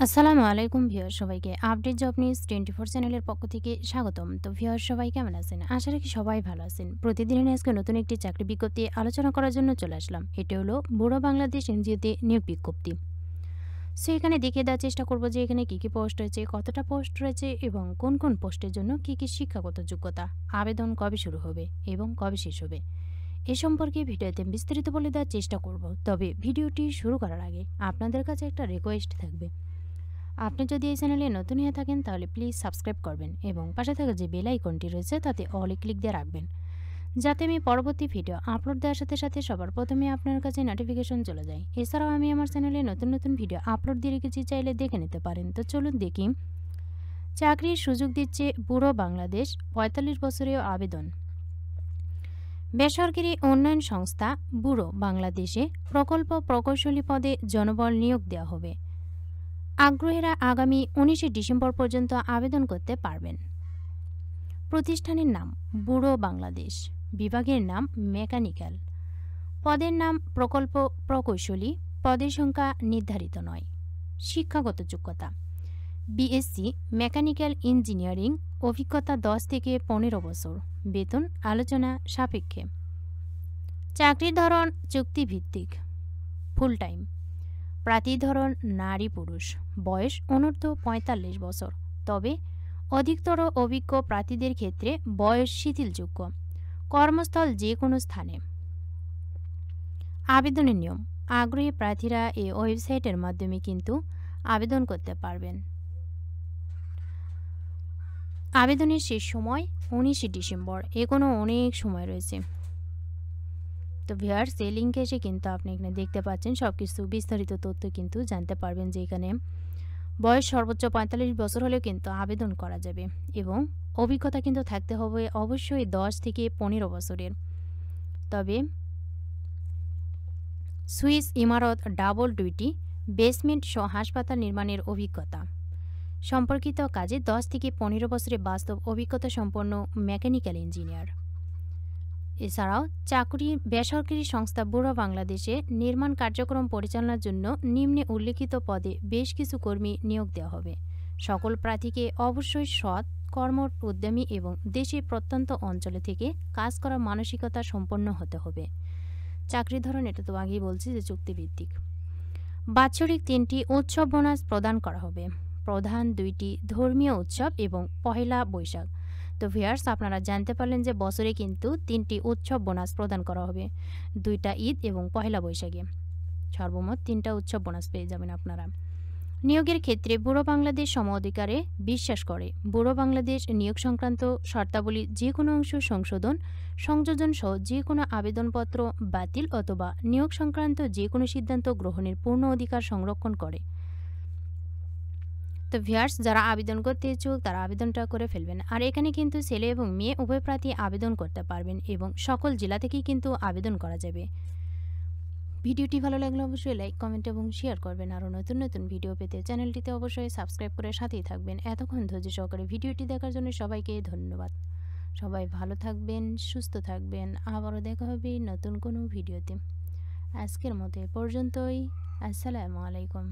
আসসালামু আলাইকুম ভিউয়ার সবাইকে আপডেট জব নিউজ 24 চ্যানেলের পক্ষ থেকে স্বাগতম। তো ভিউয়ার সবাই কেমন আছেন? আশা রাখি সবাই ভালো আছেন। প্রতিদিনের আজকে নতুন একটি চাকরি বিজ্ঞপ্তি আলোচনা করার জন্য চলে আসলাম। এটি হলো বুড়ো বাংলাদেশ এনজিওতে নিয়োগ বিজ্ঞপ্তি। সো এখানে দেখিয়ে দেওয়ার চেষ্টা করব যে এখানে কী কী পোস্ট রয়েছে, কতটা পোস্ট রয়েছে এবং কোন কোন পোস্টের জন্য কী কী শিক্ষাগত যোগ্যতা, আবেদন কবে শুরু হবে এবং কবে শেষ হবে এ সম্পর্কে ভিডিওতে বিস্তারিত বলে দেওয়ার চেষ্টা করব। তবে ভিডিওটি শুরু করার আগে আপনাদের কাছে একটা রিকোয়েস্ট থাকবে। আপনি যদি এই চ্যানেলে নতুন হয়ে থাকেন তাহলে প্লিজ সাবস্ক্রাইব করবেন এবং পাশে থাকা যে বেল আইকনটি রয়েছে তাতে অলে ক্লিক দিয়ে রাখবেন, যাতে আমি পরবর্তী ভিডিও আপলোড দেওয়ার সাথে সাথে সবার প্রথমে আপনার কাছে নোটিফিকেশন চলে যায়। এছাড়াও আমি আমার চ্যানেলে নতুন নতুন ভিডিও আপলোড দিয়ে রেখেছি, চাইলে দেখে নিতে পারেন। তো চলুন দেখি। চাকরির সুযোগ দিচ্ছে বুড়ো বাংলাদেশ, ৪৫ বছরেও আবেদন। বেসরকারি উন্নয়ন সংস্থা বুড়ো বাংলাদেশে প্রকল্প প্রকৌশলী পদে জনবল নিয়োগ দেওয়া হবে। আগ্রহীরা আগামী ১৯ ডিসেম্বর পর্যন্ত আবেদন করতে পারবেন। প্রতিষ্ঠানের নাম বুড়ো বাংলাদেশ, বিভাগের নাম মেকানিক্যাল, পদের নাম প্রকল্প প্রকৌশলী, পদের সংখ্যা নির্ধারিত নয়। শিক্ষাগত যোগ্যতা বিএসসি মেকানিক্যাল ইঞ্জিনিয়ারিং, অভিজ্ঞতা 10 থেকে 15 বছর, বেতন আলোচনা সাপেক্ষে। চাকরির ধরন চুক্তিভিত্তিক, ফুল টাইম, প্রার্থী ধরন নারী পুরুষ, বয়স অনূর্ধ্ব ৪৫ বছর, তবে অধিকতর অভিজ্ঞ প্রার্থীদের ক্ষেত্রে বয়স শিথিলযোগ্য। কর্মস্থল যে কোনো স্থানে। আবেদনের নিয়ম, আগ্রহী প্রার্থীরা এই ওয়েবসাইটের মাধ্যমে কিন্তু আবেদন করতে পারবেন। আবেদনের শেষ সময় ১৯ ডিসেম্বর, এখনও অনেক সময় রয়েছে। তো ভিউয়ার্স, এই লিঙ্কে এসে কিন্তু আপনি এখানে দেখতে পাচ্ছেন সব কিছু বিস্তারিত তথ্য কিন্তু জানতে পারবেন, যে এখানে বয়স সর্বোচ্চ ৪৫ বছর হলেও কিন্তু আবেদন করা যাবে এবং অভিজ্ঞতা কিন্তু থাকতে হবে অবশ্যই 10 থেকে 15 বছরের। তবে সুইস ইমারত ডাবল ডিউটি বেসমেন্ট সহ হাসপাতাল নির্মাণের অভিজ্ঞতা সম্পর্কিত কাজে 10 থেকে 15 বছরের বাস্তব অভিজ্ঞতা সম্পন্ন মেকানিক্যাল ইঞ্জিনিয়ার। এছাড়াও চাকরি বেসরকারি সংস্থা বুড়ো বাংলাদেশে নির্মাণ কার্যক্রম পরিচালনার জন্য নিম্নে উল্লেখিত পদে বেশ কিছু কর্মী নিয়োগ দেওয়া হবে। সকল প্রার্থীকে অবশ্যই সৎ, কর্মঠ, উদ্যমী এবং দেশের প্রত্যন্ত অঞ্চলে থেকে কাজ করার মানসিকতা সম্পন্ন হতে হবে। চাকরির ধরন এটা তো আগেই বলছি যে চুক্তিভিত্তিক। বাৎসরিক 3টি উৎসব বোনাস প্রদান করা হবে। প্রধান 2টি ধর্মীয় উৎসব এবং পহেলা বৈশাখ। তো ভিউয়ার্স, আপনারা জানতে পারলেন যে বছরে কিন্তু 3টি উৎসব বোনাস প্রদান করা হবে, 2টা ঈদ এবং পহেলা বৈশাখে। সর্বমোট 3টা উৎসব বোনাস পেয়ে যাবেন আপনারা। নিয়োগের ক্ষেত্রে বুড়ো বাংলাদেশ সম অধিকারে বিশ্বাস করে। বুড়ো বাংলাদেশ নিয়োগ সংক্রান্ত শর্তাবলী যে কোনো অংশ সংশোধন, সংযোজন সহ যে কোনো আবেদনপত্র বাতিল অথবা নিয়োগ সংক্রান্ত যে কোনো সিদ্ধান্ত গ্রহণের পূর্ণ অধিকার সংরক্ষণ করে। তো ভিউয়ার্স, যারা আবেদন করতে ইচ্ছুক তারা আবেদনটা করে ফেলবেন। আর এখানে কিন্তু ছেলে এবং মেয়ে উভয় প্রার্থী আবেদন করতে পারবেন এবং সকল জেলা থেকেই কিন্তু আবেদন করা যাবে। ভিডিওটি ভালো লাগলে অবশ্যই লাইক, কমেন্ট এবং শেয়ার করবেন। আরও নতুন নতুন ভিডিও পেতে চ্যানেলটিতে অবশ্যই সাবস্ক্রাইব করে সাথেই থাকবেন। এতক্ষণ ধৈর্য সহকারে ভিডিওটি দেখার জন্য সবাইকে ধন্যবাদ। সবাই ভালো থাকবেন, সুস্থ থাকবেন। আবারও দেখা হবে নতুন কোনো ভিডিওতে। আজকের মতো এ পর্যন্তই। আসসালামু আলাইকুম।